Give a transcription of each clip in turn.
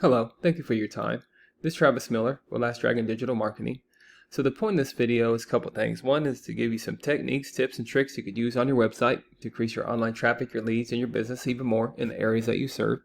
Hello, thank you for your time. This is Travis Miller with Last Dragon Digital Marketing. So the point of this video is a couple things. One is to give you some techniques, tips, and tricks you could use on your website to increase your online traffic, your leads, and your business even more in the areas that you serve.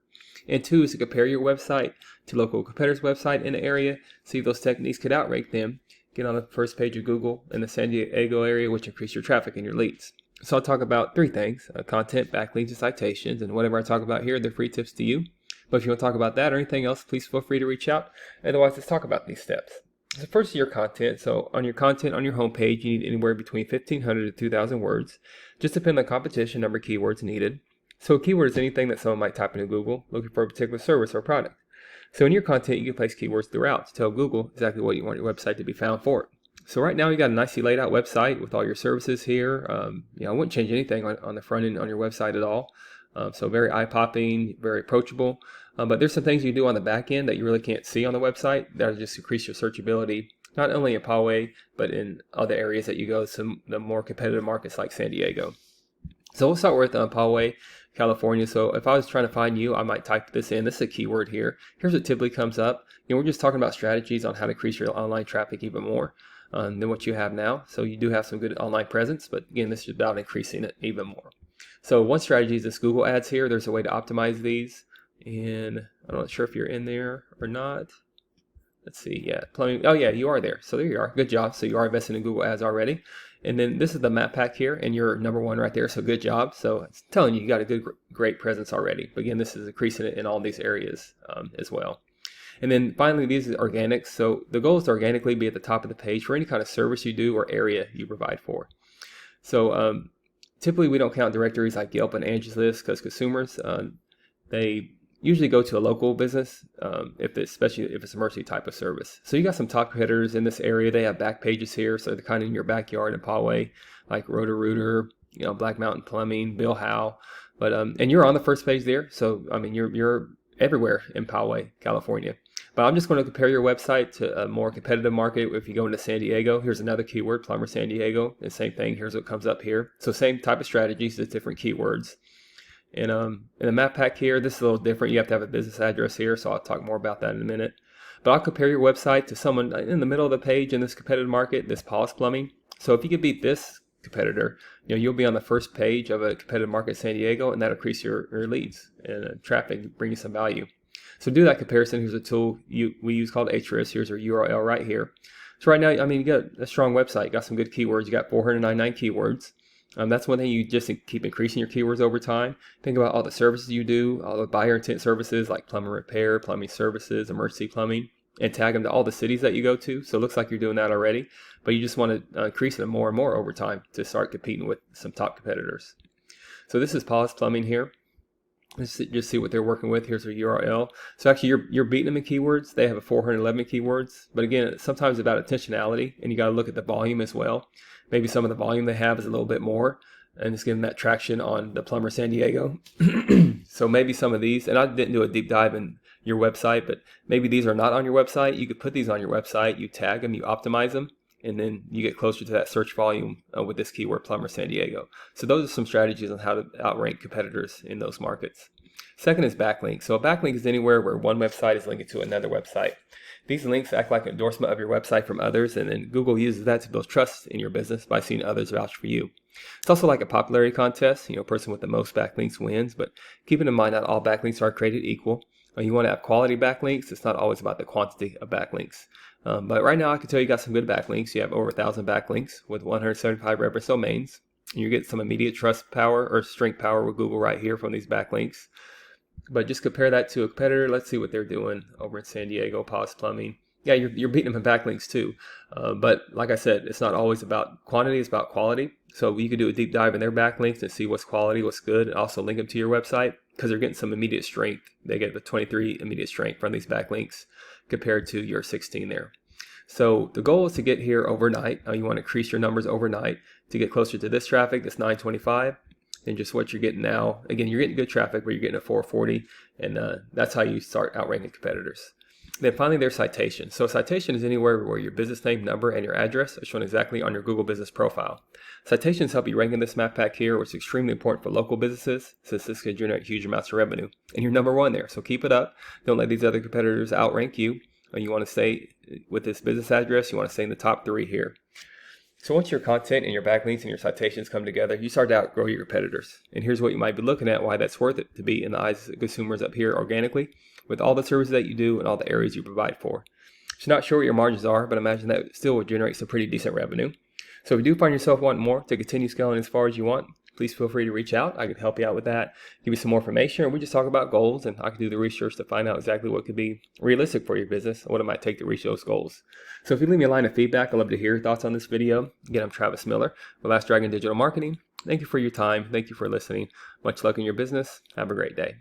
And two is to compare your website to local competitors' website in the area, see if those techniques could outrank them, get on the first page of Google in the San Diego area, which increase your traffic and your leads. So I'll talk about three things: content, backlinks, and citations. And whatever I talk about here, they're free tips to you. But if you want to talk about that or anything else, please feel free to reach out. Otherwise, let's talk about these steps. So first is your content. So on your content on your homepage, you need anywhere between 1,500 to 2,000 words. Just depend on the competition, number of keywords needed. So a keyword is anything that someone might type into Google looking for a particular service or product. So in your content, you can place keywords throughout to tell Google exactly what you want your website to be found for. So right now you got a nicely laid out website with all your services here. I wouldn't change anything on the front end on your website at all. So very eye-popping, very approachable. But there's some things you do on the back end that you really can't see on the website that'll just increase your searchability, not only in Paws, but in other areas that you go, some the more competitive markets like San Diego. So we'll start with Paws, California. So if I was trying to find you, I might type this in. This is a keyword here. Here's what typically comes up. We're just talking about strategies on how to increase your online traffic even more than what you have now. So you do have some good online presence, but again, this is about increasing it even more. So one strategy is this Google ads here. There's a way to optimize these, and I'm not sure if you're in there or not. Let's see, yeah, plumbing. Oh yeah, you are there. So there you are. Good job. So you are investing in Google ads already. And then this is the map pack here, and you're number one right there. So good job. So it's telling you got a good, great presence already. But again, this is increasing it in all these areas as well. And then finally, these are organics. So the goal is to organically be at the top of the page for any kind of service you do or area you provide for. So typically, we don't count directories like Yelp and Angie's List because consumers, they usually go to a local business, especially if it's a emergency type of service. So you got some top competitors in this area. They have back pages here, so they're kind of in your backyard in Poway, like Roto-Rooter, Black Mountain Plumbing, Bill Howe. But and you're on the first page there, so I mean you're everywhere in Poway, California. But I'm just going to compare your website to a more competitive market. If you go into San Diego, here's another keyword, plumber San Diego. And same thing, here's what comes up here. So same type of strategies, just different keywords. And in the map pack here, this is a little different. You have to have a business address here, so I'll talk more about that in a minute. But I'll compare your website to someone in the middle of the page in this competitive market, this Paws Plumbing. So if you could beat this competitor, you'll be on the first page of a competitive market in San Diego, and that'll increase your leads and traffic, bring you some value. So to do that comparison, here's a tool we use called Ahrefs. Here's our URL right here. So right now, you got a strong website. You got some good keywords. You got 499 keywords. That's one thing. You just keep increasing your keywords over time. Think about all the services you do, all the buyer intent services like plumber repair, plumbing services, emergency plumbing, and tag them to all the cities that you go to. So it looks like you're doing that already, but you just want to increase it more and more over time to start competing with some top competitors. So this is Paws Plumbing here. Let's just see what they're working with. Here's their URL. So actually, you're beating them in keywords. They have a 411 keywords, but again, sometimes about intentionality, and you got to look at the volume as well. Maybe some of the volume they have is a little bit more, and it's giving that traction on the plumber San Diego. So maybe some of these, and I didn't do a deep dive in your website, but maybe these are not on your website. You could put these on your website. You tag them, you optimize them, and then you get closer to that search volume with this keyword, plumber San Diego. So those are some strategies on how to outrank competitors in those markets. Second is backlinks. So a backlink is anywhere where one website is linking to another website. These links act like an endorsement of your website from others, and then Google uses that to build trust in your business by seeing others vouch for you. It's also like a popularity contest. A person with the most backlinks wins, but keeping in mind not all backlinks are created equal. You want to have quality backlinks. It's not always about the quantity of backlinks. But right now, I can tell you got some good backlinks. You have over 1,000 backlinks with 175 reference domains. You get some immediate trust power or strength power with Google right here from these backlinks. But just compare that to a competitor. Let's see what they're doing over in San Diego, Paws Plumbing. Yeah, you're beating them in backlinks too. But like I said, it's not always about quantity, it's about quality. So you could do a deep dive in their backlinks and see what's quality, what's good, and also link them to your website because they're getting some immediate strength. They get the 23 immediate strength from these backlinks compared to your 16 there. So the goal is to get here overnight. You want to increase your numbers overnight to get closer to this traffic, this 925. Than just what you're getting now. Again, you're getting good traffic, but you're getting a 440, and that's how you start outranking competitors. Then finally, there's citation. So a citation is anywhere where your business name, number, and your address are shown exactly on your Google Business profile. Citations help you rank in this map pack here, which is extremely important for local businesses since this can generate huge amounts of revenue. And you're number one there, so keep it up. Don't let these other competitors outrank you. You want to stay with this business address, you want to stay in the top 3 here. So once your content and your backlinks and your citations come together, you start to outgrow your competitors. And here's what you might be looking at, why that's worth it to be in the eyes of consumers up here organically with all the services that you do and all the areas you provide for. So not sure what your margins are, but imagine that still would generate some pretty decent revenue. So if you do find yourself wanting more to continue scaling as far as you want, please feel free to reach out. I can help you out with that, give you some more information, or we just talk about goals, and I can do the research to find out exactly what could be realistic for your business and what it might take to reach those goals. So if you leave me a line of feedback, I'd love to hear your thoughts on this video. Again, I'm Travis Miller with Last Dragon Digital Marketing. Thank you for your time. Thank you for listening. Much luck in your business. Have a great day.